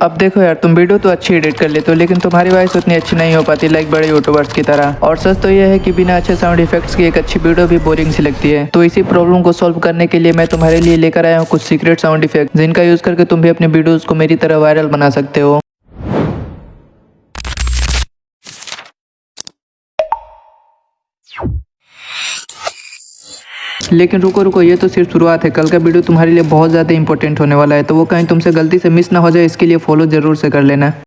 अब देखो यार, तुम वीडियो तो अच्छी एडिट कर लेते हो, लेकिन तुम्हारी वॉइस उतनी अच्छी नहीं हो पाती लाइक बड़े यूट्यूबर्स की तरह। और सच तो यह है कि बिना अच्छे साउंड इफेक्ट्स की एक अच्छी वीडियो भी बोरिंग सी लगती है। तो इसी प्रॉब्लम को सॉल्व करने के लिए मैं तुम्हारे लिए लेकर आया हूँ कुछ सीक्रेट साउंड इफेक्ट, जिनका यूज करके तुम भी अपने वीडियोज को मेरी तरह वायरल बना सकते हो। लेकिन रुको रुको, ये तो सिर्फ शुरुआत है। कल का वीडियो तुम्हारे लिए बहुत ज़्यादा इंपॉर्टेंट होने वाला है, तो वो कहीं तुमसे गलती से मिस ना हो जाए, इसके लिए फॉलो जरूर से कर लेना।